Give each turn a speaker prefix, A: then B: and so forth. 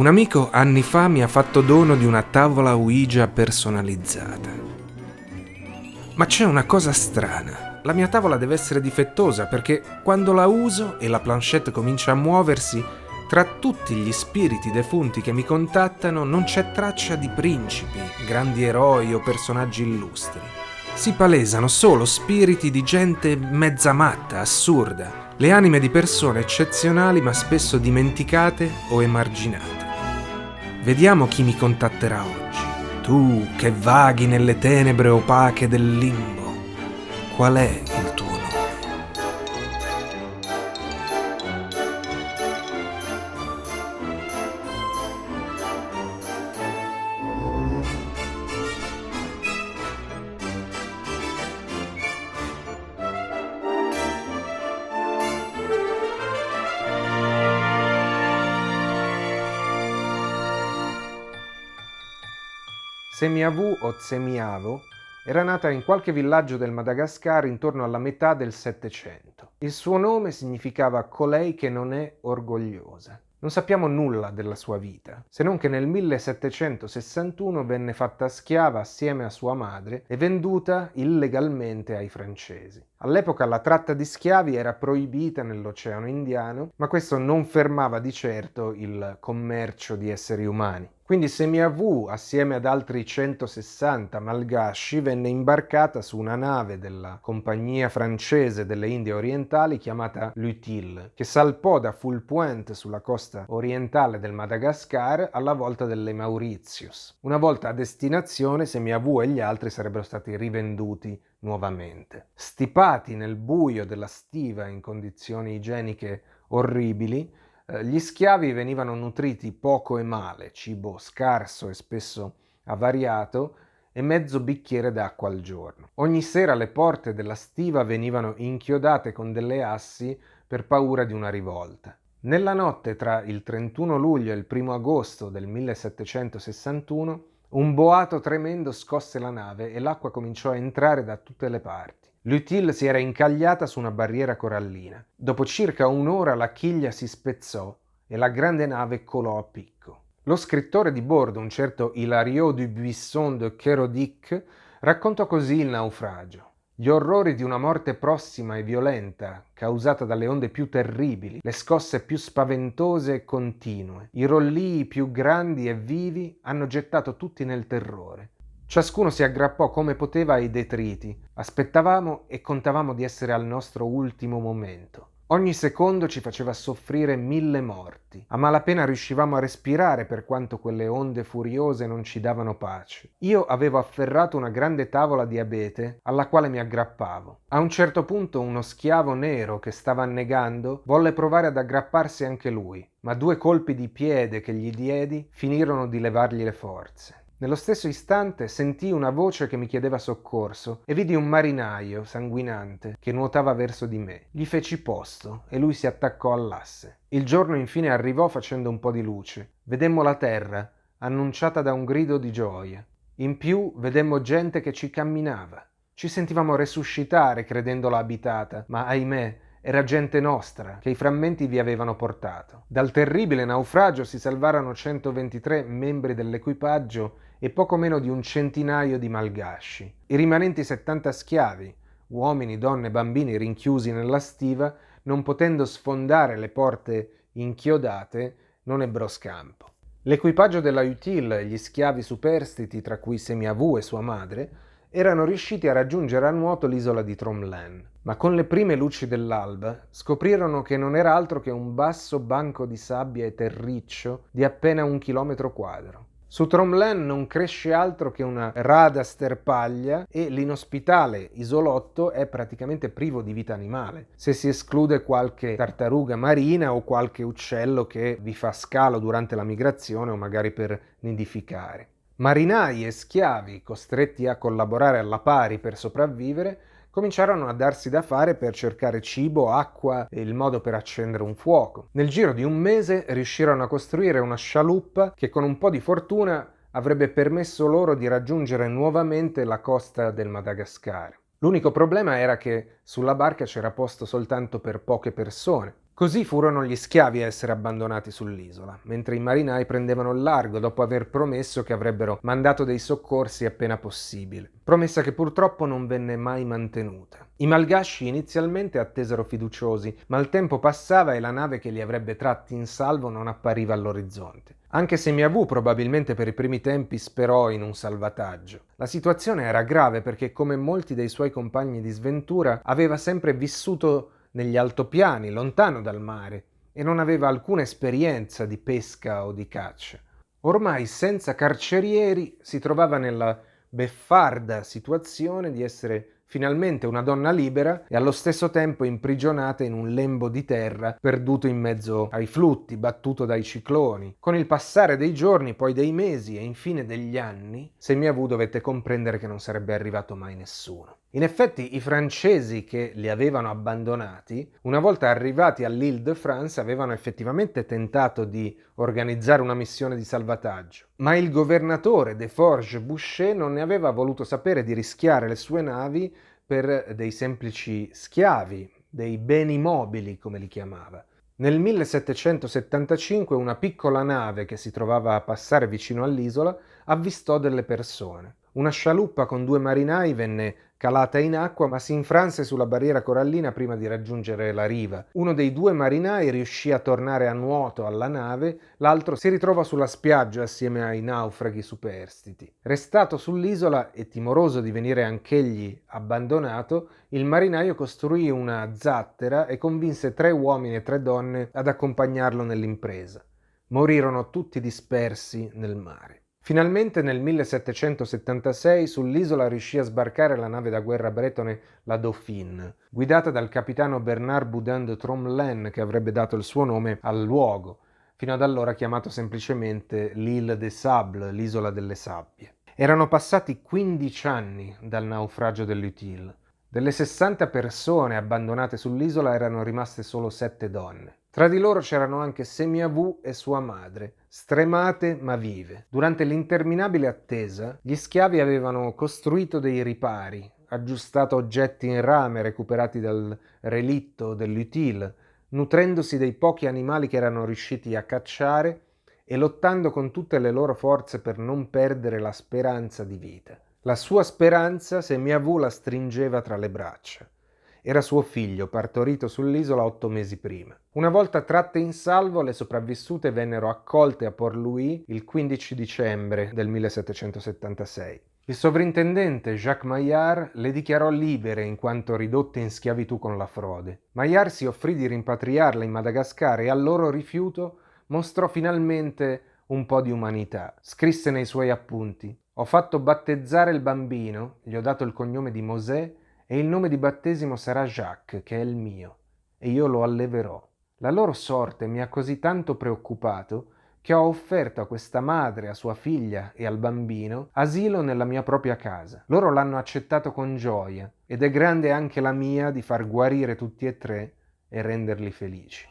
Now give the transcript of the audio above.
A: Un amico anni fa mi ha fatto dono di una tavola Ouija personalizzata. Ma c'è una cosa strana. La mia tavola deve essere difettosa perché quando la uso e la planchette comincia a muoversi, tra tutti gli spiriti defunti che mi contattano non c'è traccia di principi, grandi eroi o personaggi illustri. Si palesano solo spiriti di gente mezza matta, assurda, le anime di persone eccezionali ma spesso dimenticate o emarginate. Vediamo chi mi contatterà oggi. Tu che vaghi nelle tenebre opache del limbo, qual è il tuo nome? Semiavu o Semiavo era nata in qualche villaggio del Madagascar intorno alla metà del Settecento. Il suo nome significava colei che non è orgogliosa. Non sappiamo nulla della sua vita, se non che nel 1761 venne fatta schiava assieme a sua madre e venduta illegalmente ai francesi. All'epoca la tratta di schiavi era proibita nell'Oceano Indiano, ma questo non fermava di certo il commercio di esseri umani. Quindi Semiavu, assieme ad altri 160 malgasci, venne imbarcata su una nave della compagnia francese delle Indie Orientali chiamata l'Utile, che salpò da Full Point sulla costa orientale del Madagascar alla volta delle Mauritius. Una volta a destinazione, Semiavu e gli altri sarebbero stati rivenduti nuovamente. Stipati nel buio della stiva in condizioni igieniche orribili, gli schiavi venivano nutriti poco e male, cibo scarso e spesso avariato e mezzo bicchiere d'acqua al giorno. Ogni sera le porte della stiva venivano inchiodate con delle assi per paura di una rivolta. Nella notte tra il 31 luglio e il 1 agosto del 1761 un boato tremendo scosse la nave e l'acqua cominciò a entrare da tutte le parti. L'Utile si era incagliata su una barriera corallina. Dopo circa un'ora la chiglia si spezzò e la grande nave colò a picco. Lo scrittore di bordo, un certo Hilario Dubuisson de Kerodic, raccontò così il naufragio. Gli orrori di una morte prossima e violenta, causata dalle onde più terribili, le scosse più spaventose e continue, i rollii più grandi e vivi hanno gettato tutti nel terrore. Ciascuno si aggrappò come poteva ai detriti. Aspettavamo e contavamo di essere al nostro ultimo momento. Ogni secondo ci faceva soffrire 1000 morti. A malapena riuscivamo a respirare per quanto quelle onde furiose non ci davano pace. Io avevo afferrato una grande tavola di abete alla quale mi aggrappavo. A un certo punto uno schiavo nero che stava annegando volle provare ad aggrapparsi anche lui, ma 2 colpi di piede che gli diedi finirono di levargli le forze. Nello stesso istante sentii una voce che mi chiedeva soccorso e vidi un marinaio sanguinante che nuotava verso di me. Gli feci posto e lui si attaccò all'asse. Il giorno infine arrivò facendo un po' di luce. Vedemmo la terra, annunciata da un grido di gioia. In più vedemmo gente che ci camminava. Ci sentivamo resuscitare credendola abitata, ma ahimè era gente nostra che i frammenti vi avevano portato. Dal terribile naufragio si salvarono 123 membri dell'equipaggio e poco meno di un centinaio di malgasci. I rimanenti 70 schiavi, uomini, donne, bambini rinchiusi nella stiva, non potendo sfondare le porte inchiodate, non ebbero scampo. L'equipaggio della Utile e gli schiavi superstiti, tra cui Semiavu e sua madre, erano riusciti a raggiungere a nuoto l'isola di Tromlin, ma con le prime luci dell'alba scoprirono che non era altro che un basso banco di sabbia e terriccio di appena 1 chilometro quadro. Su Tromlin non cresce altro che una rada sterpaglia e l'inospitale isolotto è praticamente privo di vita animale, se si esclude qualche tartaruga marina o qualche uccello che vi fa scalo durante la migrazione o magari per nidificare. Marinai e schiavi, costretti a collaborare alla pari per sopravvivere, cominciarono a darsi da fare per cercare cibo, acqua e il modo per accendere un fuoco. Nel giro di un mese riuscirono a costruire una scialuppa che con un po' di fortuna avrebbe permesso loro di raggiungere nuovamente la costa del Madagascar. L'unico problema era che sulla barca c'era posto soltanto per poche persone. Così furono gli schiavi a essere abbandonati sull'isola, mentre i marinai prendevano il largo dopo aver promesso che avrebbero mandato dei soccorsi appena possibile, promessa che purtroppo non venne mai mantenuta. I malgasci inizialmente attesero fiduciosi, ma il tempo passava e la nave che li avrebbe tratti in salvo non appariva all'orizzonte. Anche Semiavù probabilmente per i primi tempi sperò in un salvataggio. La situazione era grave perché, come molti dei suoi compagni di sventura, aveva sempre vissuto negli altopiani, lontano dal mare, e non aveva alcuna esperienza di pesca o di caccia. Ormai, senza carcerieri, si trovava nella beffarda situazione di essere finalmente una donna libera e allo stesso tempo imprigionata in un lembo di terra, perduto in mezzo ai flutti, battuto dai cicloni. Con il passare dei giorni, poi dei mesi e infine degli anni, Semiavù dovette comprendere che non sarebbe arrivato mai nessuno. In effetti i francesi che li avevano abbandonati, una volta arrivati all'Île-de-France, avevano effettivamente tentato di organizzare una missione di salvataggio, ma il governatore Deforges-Boucher non ne aveva voluto sapere di rischiare le sue navi per dei semplici schiavi, dei beni mobili come li chiamava. Nel 1775 una piccola nave che si trovava a passare vicino all'isola avvistò delle persone. Una scialuppa con 2 marinai venne calata in acqua, ma si infranse sulla barriera corallina prima di raggiungere la riva. Uno dei 2 marinai riuscì a tornare a nuoto alla nave, l'altro si ritrovò sulla spiaggia assieme ai naufraghi superstiti. Restato sull'isola e timoroso di venire anch'egli abbandonato, il marinaio costruì una zattera e convinse 3 uomini e 3 donne ad accompagnarlo nell'impresa. Morirono tutti dispersi nel mare. Finalmente nel 1776 sull'isola riuscì a sbarcare la nave da guerra bretone la Dauphine, guidata dal capitano Bernard Boudin de Tromelin, che avrebbe dato il suo nome al luogo, fino ad allora chiamato semplicemente l'Île des Sables, l'isola delle sabbie. Erano passati 15 anni dal naufragio dell'Utile. Delle 60 persone abbandonate sull'isola erano rimaste solo 7 donne. Tra di loro c'erano anche Semiavù e sua madre, stremate ma vive. Durante l'interminabile attesa, gli schiavi avevano costruito dei ripari, aggiustato oggetti in rame recuperati dal relitto dell'Utile, nutrendosi dei pochi animali che erano riusciti a cacciare e lottando con tutte le loro forze per non perdere la speranza di vita. La sua speranza Semiavù la stringeva tra le braccia. Era suo figlio, partorito sull'isola 8 mesi prima. Una volta tratte in salvo, le sopravvissute vennero accolte a Port-Louis il 15 dicembre del 1776. Il sovrintendente Jacques Maillard le dichiarò libere in quanto ridotte in schiavitù con la frode. Maillard si offrì di rimpatriarle in Madagascar e al loro rifiuto mostrò finalmente un po' di umanità. Scrisse nei suoi appunti: «Ho fatto battezzare il bambino, gli ho dato il cognome di Mosè e il nome di battesimo sarà Jacques, che è il mio, e io lo alleverò. La loro sorte mi ha così tanto preoccupato che ho offerto a questa madre, a sua figlia e al bambino asilo nella mia propria casa. Loro l'hanno accettato con gioia ed è grande anche la mia di far guarire tutti e 3 e renderli felici».